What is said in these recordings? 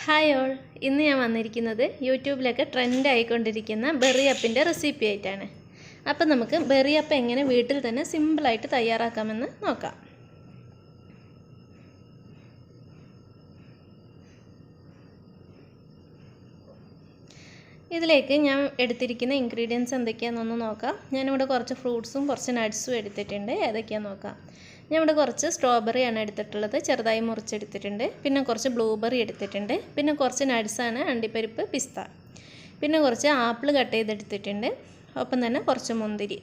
Hi all, ഇന്ന് ഞാൻ വന്നിരിക്കുന്നത് യൂട്യൂബിലൊക്കെ ട്രെൻഡ് ആയിക്കൊണ്ടിരിക്കുന്ന ബെറി അപ്പിൻ്റെ റെസിപ്പി ആയിട്ടാണ്. അപ്പം നമുക്ക് ബെറി അപ്പ് എങ്ങനെ വീട്ടിൽ തന്നെ സിമ്പിളായിട്ട് തയ്യാറാക്കാമെന്ന് നോക്കാം. ഇതിലേക്ക് ഞാൻ എടുത്തിരിക്കുന്ന ഇൻഗ്രീഡിയൻസ് എന്തൊക്കെയാണെന്നൊന്ന് നോക്കാം. ഞാനിവിടെ കുറച്ച് ഫ്രൂട്ട്സും കുറച്ച് നട്ട്സും എടുത്തിട്ടുണ്ട്. ഏതൊക്കെയാണെന്ന് നോക്കാം. ഞാൻ ഇവിടെ കുറച്ച് സ്ട്രോബെറിയാണ് എടുത്തിട്ടുള്ളത്, ചെറുതായി മുറിച്ചെടുത്തിട്ടുണ്ട്. പിന്നെ കുറച്ച് ബ്ലൂബെറി എടുത്തിട്ടുണ്ട്. പിന്നെ കുറച്ച് നട്ട്സാണ്, അണ്ടിപ്പരിപ്പ്, പിസ്ത. പിന്നെ കുറച്ച് ആപ്പിൾ കട്ട് ചെയ്തെടുത്തിട്ടുണ്ട്. ഒപ്പം തന്നെ കുറച്ച് മുന്തിരി,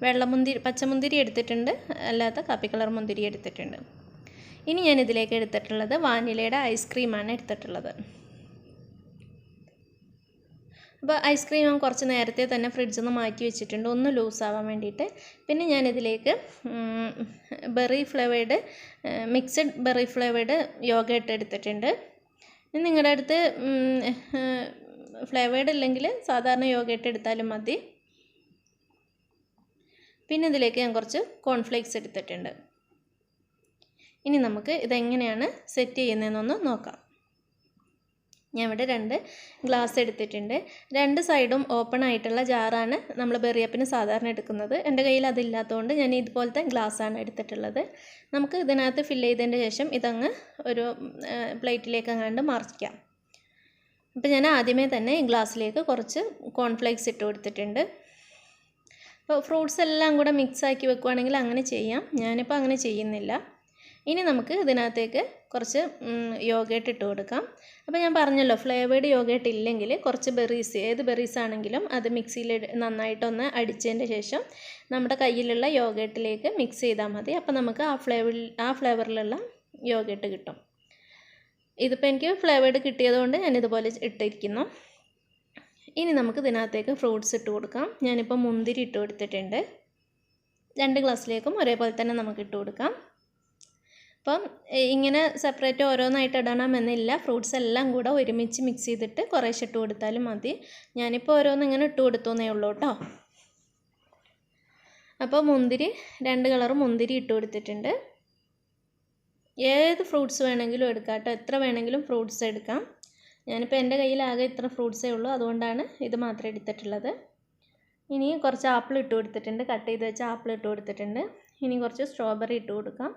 വെള്ളമുന്തിരി, പച്ചമുന്തിരി എടുത്തിട്ടുണ്ട്, അല്ലാത്ത കാപ്പി കളർ മുന്തിരി എടുത്തിട്ടുണ്ട്. ഇനി ഞാൻ ഇതിലേക്ക് എടുത്തിട്ടുള്ളത് വാനിലയുടെ ഐസ്ക്രീമാണ് എടുത്തിട്ടുള്ളത്. അപ്പോൾ ഐസ്ക്രീം ഞാൻ കുറച്ച് നേരത്തെ തന്നെ ഫ്രിഡ്ജിൽ നിന്ന് മാറ്റി വെച്ചിട്ടുണ്ട്, ഒന്ന് ലൂസാവാൻ വേണ്ടിയിട്ട്. പിന്നെ ഞാനിതിലേക്ക് berry flavoured, mixed berry flavoured യോഗേട്ട് എടുത്തിട്ടുണ്ട്. നിങ്ങളുടെ അടുത്ത് ഫ്ലേവേർഡ് ഇല്ലെങ്കിൽ സാധാരണ യോഗേട്ട് എടുത്താലും മതി. പിന്നെ ഇതിലേക്ക് ഞാൻ കുറച്ച് കോൺഫ്ലേക്സ് എടുത്തിട്ടുണ്ട്. ഇനി നമുക്ക് ഇതെങ്ങനെയാണ് സെറ്റ് ചെയ്യുന്നതെന്നൊന്ന് നോക്കാം. ഞാൻ ഇവിടെ 2 ഗ്ലാസ് എടുത്തിട്ടുണ്ട്. 2 സൈഡും ഓപ്പൺ ആയിട്ടുള്ള ജാറാണ് നമ്മൾ ബെറിയപ്പിന് സാധാരണ എടുക്കുന്നത്. എൻ്റെ കയ്യിൽ അതില്ലാത്തതുകൊണ്ട് ഞാൻ ഇതുപോലത്തെ ഗ്ലാസ്സാണ് എടുത്തിട്ടുള്ളത്. നമുക്ക് ഇതിനകത്ത് ഫില്ല് ചെയ്തതിന് ശേഷം ഇതങ്ങ് ഒരു പ്ലേറ്റിലേക്ക് അങ്ങാണ്ട് മറിക്കാം. അപ്പോൾ ഞാൻ ആദ്യമേ തന്നെ ഈ ഗ്ലാസ്സിലേക്ക് കുറച്ച് കോൺഫ്ലേക്സ് ഇട്ട് കൊടുത്തിട്ടുണ്ട്. അപ്പോൾ ഫ്രൂട്ട്സ് എല്ലാം കൂടെ മിക്സ് ആക്കി വെക്കുകയാണെങ്കിൽ അങ്ങനെ ചെയ്യാം. ഞാനിപ്പോൾ അങ്ങനെ ചെയ്യുന്നില്ല. ഇനി നമുക്ക് ഇതിനകത്തേക്ക് കുറച്ച് യോഗേട്ട് ഇട്ട് കൊടുക്കാം. അപ്പോൾ ഞാൻ പറഞ്ഞല്ലോ, ഫ്ലേവേർഡ് യോഗേട്ട് ഇല്ലെങ്കിൽ കുറച്ച് ബെറീസ്, ഏത് ബെറീസ് ആണെങ്കിലും അത് മിക്സിയിൽ നന്നായിട്ടൊന്ന് അടിച്ചതിൻ്റെ ശേഷം നമ്മുടെ കയ്യിലുള്ള യോഗേട്ടിലേക്ക് മിക്സ് ചെയ്താൽ മതി. അപ്പോൾ നമുക്ക് ആ ഫ്ലേവറിലുള്ള യോഗേട്ട് കിട്ടും. ഇതിപ്പോൾ എനിക്ക് ഫ്ലേവേർഡ് കിട്ടിയതുകൊണ്ട് ഞാനിതുപോലെ ഇട്ടിരിക്കുന്നു. ഇനി നമുക്ക് ഇതിനകത്തേക്ക് ഫ്രൂട്ട്സ് ഇട്ട് കൊടുക്കാം. ഞാനിപ്പോൾ മുന്തിരി ഇട്ട് കൊടുത്തിട്ടുണ്ട്. 2 ഗ്ലാസ്സിലേക്കും ഒരേപോലെ തന്നെ നമുക്ക് ഇട്ട് കൊടുക്കാം. അപ്പം ഇങ്ങനെ സെപ്പറേറ്റ് ഓരോന്നായിട്ട് ഇടണമെന്നില്ല. ഫ്രൂട്ട്സ് എല്ലാം കൂടെ ഒരുമിച്ച് മിക്സ് ചെയ്തിട്ട് കുറേശ്ശെ ഇട്ട് കൊടുത്താലും മതി. ഞാനിപ്പോൾ ഓരോന്ന് ഇങ്ങനെ ഇട്ട് കൊടുത്തേ ഉള്ളൂ കേട്ടോ. അപ്പോൾ മുന്തിരി, 2 കളർ മുന്തിരി ഇട്ട് കൊടുത്തിട്ടുണ്ട്. ഏത് ഫ്രൂട്ട്സ് വേണമെങ്കിലും എടുക്കാം കേട്ടോ, എത്ര വേണമെങ്കിലും ഫ്രൂട്ട്സ് എടുക്കാം. ഞാനിപ്പോൾ എൻ്റെ കയ്യിലാകെ ഇത്ര ഫ്രൂട്ട്സേ ഉള്ളൂ, അതുകൊണ്ടാണ് ഇത് മാത്രം എടുത്തിട്ടുള്ളത്. ഇനി കുറച്ച് ആപ്പിൾ ഇട്ട് കൊടുത്തിട്ടുണ്ട്, കട്ട് ചെയ്ത് വെച്ച ആപ്പിൾ ഇട്ട് കൊടുത്തിട്ടുണ്ട്. ഇനി കുറച്ച് സ്ട്രോബെറി ഇട്ട് കൊടുക്കാം.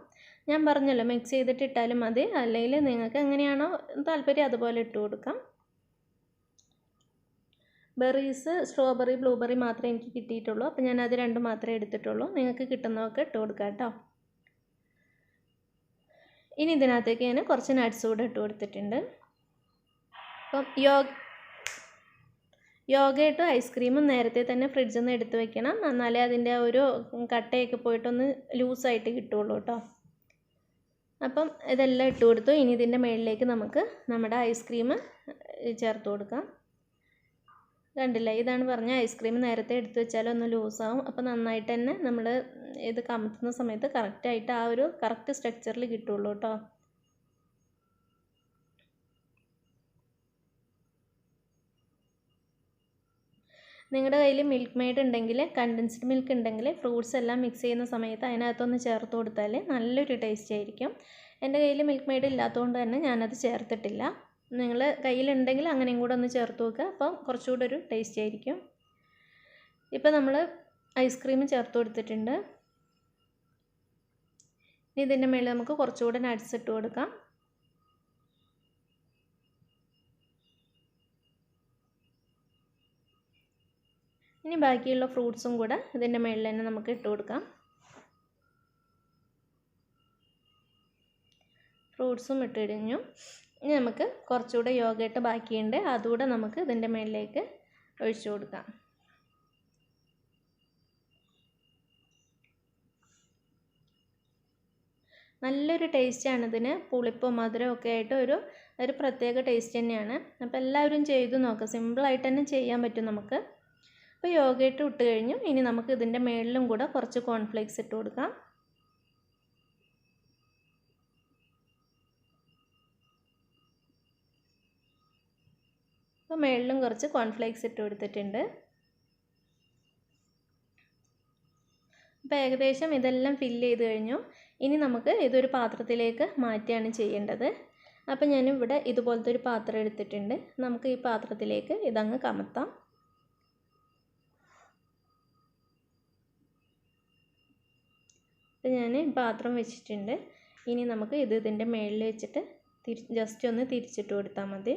ഞാൻ പറഞ്ഞല്ലോ, മിക്സ് ചെയ്തിട്ട് ഇട്ടാലും മതി, അല്ലെങ്കിൽ നിങ്ങൾക്ക് എങ്ങനെയാണോ താല്പര്യം അതുപോലെ ഇട്ട് കൊടുക്കാം. ബെറീസ് സ്ട്രോബെറി, ബ്ലൂബെറി മാത്രമേ എനിക്ക് കിട്ടിയിട്ടുള്ളൂ. അപ്പോൾ ഞാൻ അത് 2 മാത്രമേ എടുത്തിട്ടുള്ളൂ. നിങ്ങൾക്ക് കിട്ടുന്നതൊക്കെ ഇട്ട് കൊടുക്കാം കേട്ടോ. ഇനി ഇതിനകത്തേക്ക് ഞാൻ കുറച്ച് നട്ട്സ് കൂടെ ഇട്ട് കൊടുത്തിട്ടുണ്ട്. അപ്പം യോഗേട്ടും ഐസ്ക്രീമും നേരത്തെ തന്നെ ഫ്രിഡ്ജിൽ നിന്ന് എടുത്ത് വെക്കണം, എന്നാലേ അതിൻ്റെ ഒരു കട്ടയൊക്കെ പോയിട്ടൊന്ന് ലൂസായിട്ട് കിട്ടുള്ളൂ കേട്ടോ. അപ്പം ഇതെല്ലാം ഇട്ട് കൊടുത്തു. ഇനി ഇതിൻ്റെ മുകളിലേക്ക് നമുക്ക് നമ്മുടെ ഐസ്ക്രീം ചേർത്ത് കൊടുക്കാം. കണ്ടില്ല, ഇതാണ് പറഞ്ഞ ഐസ്ക്രീം നേരത്തെ എടുത്ത് വെച്ചാൽ ഒന്ന് ലൂസാവും. അപ്പോൾ നന്നായിട്ട് തന്നെ നമ്മൾ ഇത് കമത്തുന്ന സമയത്ത് കറക്റ്റായിട്ട് ആ ഒരു കറക്റ്റ് സ്ട്രക്ചറിൽ കിട്ടുള്ളൂ കേട്ടോ. നിങ്ങളുടെ കയ്യിൽ മിൽക്ക് മെയ്ഡ് ഉണ്ടെങ്കിൽ, കണ്ടൻസ്ഡ് മിൽക്ക് ഉണ്ടെങ്കിൽ ഫ്രൂട്ട്സ് എല്ലാം മിക്സ് ചെയ്യുന്ന സമയത്ത് അതിനകത്തൊന്ന് ചേർത്ത് കൊടുത്താൽ നല്ലൊരു ടേസ്റ്റ് ആയിരിക്കും. എൻ്റെ കയ്യിൽ മിൽക്ക് മെയ്ഡ് ഇല്ലാത്തതുകൊണ്ട് തന്നെ ഞാനത് ചേർത്തിട്ടില്ല. നിങ്ങൾ കയ്യിലുണ്ടെങ്കിൽ അങ്ങനെയും കൂടെ ഒന്ന് ചേർത്ത് നോക്കുക, അപ്പം കുറച്ചുകൂടെ ഒരു ടേസ്റ്റ് ആയിരിക്കും. ഇപ്പോൾ നമ്മൾ ഐസ്ക്രീം ചേർത്ത് കൊടുത്തിട്ടുണ്ട്. ഇനി ഇതിൻ്റെ മുകളിൽ നമുക്ക് കുറച്ചുകൂടെ നട്ട്സ് ഇട്ട് കൊടുക്കാം. ഇനി ബാക്കിയുള്ള ഫ്രൂട്ട്സും കൂടെ ഇതിൻ്റെ മുകളിൽ തന്നെ നമുക്ക് ഇട്ട് കൊടുക്കാം. ഫ്രൂട്ട്സും ഇട്ട് കഴിഞ്ഞു. ഇനി നമുക്ക് കുറച്ചുകൂടെ യോഗേട്ട് ബാക്കിയുണ്ട്, അതുകൂടെ നമുക്ക് ഇതിൻ്റെ മുകളിലേക്ക് ഒഴിച്ചു കൊടുക്കാം. നല്ലൊരു ടേസ്റ്റാണ് ഇതിന്, പുളിപ്പോ മധുരമോ ഒക്കെ ആയിട്ട് ഒരു പ്രത്യേക ടേസ്റ്റ് തന്നെയാണ്. അപ്പോൾ എല്ലാവരും ചെയ്തു നോക്കുക, സിമ്പിളായിട്ട് തന്നെ ചെയ്യാൻ പറ്റും നമുക്ക്. അപ്പോൾ യോഗേട്ട് ഇട്ട് കഴിഞ്ഞു. ഇനി നമുക്ക് ഇതിൻ്റെ മുകളിലും കൂടെ കുറച്ച് കോൺഫ്ലേക്സ് ഇട്ട് കൊടുക്കാം. അപ്പോൾ മുകളിലും കുറച്ച് കോൺഫ്ലേക്സ് ഇട്ട് കൊടുത്തിട്ടുണ്ട്. അപ്പോൾ ഏകദേശം ഇതെല്ലാം ഫില്ല് ചെയ്ത് കഴിഞ്ഞു. ഇനി നമുക്ക് ഇതൊരു പാത്രത്തിലേക്ക് മാറ്റുകയാണ് ചെയ്യേണ്ടത്. അപ്പോൾ ഞാനിവിടെ ഇതുപോലത്തെ ഒരു പാത്രം എടുത്തിട്ടുണ്ട്. നമുക്ക് ഈ പാത്രത്തിലേക്ക് ഇതങ്ങ് കമത്താം. അപ്പോൾ ഞാൻ പാത്രം വെച്ചിട്ടുണ്ട്. ഇനി നമുക്ക് ഇതിൻ്റെ മുകളിൽ വെച്ചിട്ട് ജസ്റ്റ് ഒന്ന് തിരിച്ചിട്ട് കൊടുത്താൽ മതി.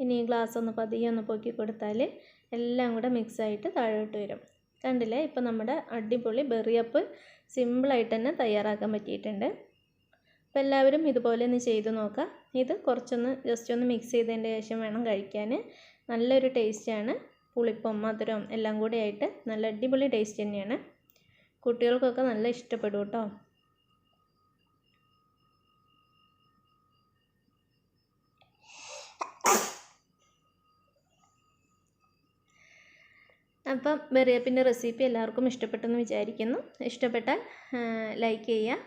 ഇനി ഈ ഗ്ലാസ് ഒന്ന് പതിയെ ഒന്ന് പൊക്കി കൊടുത്താൽ എല്ലാം കൂടെ മിക്സായിട്ട് താഴോട്ട് വരും. കണ്ടില്ലേ? ഇപ്പോൾ നമ്മുടെ അടിപൊളി ബെറി അപ്പ് സിമ്പിളായിട്ട് തന്നെ തയ്യാറാക്കാൻ പറ്റിയിട്ടുണ്ട്. അപ്പോൾ എല്ലാവരും ഇതുപോലെ ഒന്ന് ചെയ്ത് നോക്കാം. ഇത് കുറച്ചൊന്ന് ജസ്റ്റ് ഒന്ന് മിക്സ് ചെയ്തതിൻ്റെ ശേഷം വേണം കഴിക്കാൻ. നല്ലൊരു ടേസ്റ്റാണ്. പുളിപ്പും മധുരവും എല്ലാം കൂടി ആയിട്ട് നല്ല അടിപൊളി ടേസ്റ്റ് തന്നെയാണ്. കുട്ടികൾക്കൊക്കെ നല്ല ഇഷ്ടപ്പെടും കേട്ടോ. അപ്പം ബെറി അപ്പിൻ്റെ റെസിപ്പി എല്ലാവർക്കും ഇഷ്ടപ്പെട്ടെന്ന് വിചാരിക്കുന്നു. ഇഷ്ടപ്പെട്ടാൽ ലൈക്ക് ചെയ്യുക.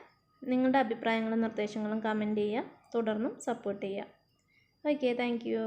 നിങ്ങളുടെ അഭിപ്രായങ്ങളും നിർദ്ദേശങ്ങളും കമൻറ്റ് ചെയ്യുക. തുടർന്നും സപ്പോർട്ട് ചെയ്യുക. Okay, thank you.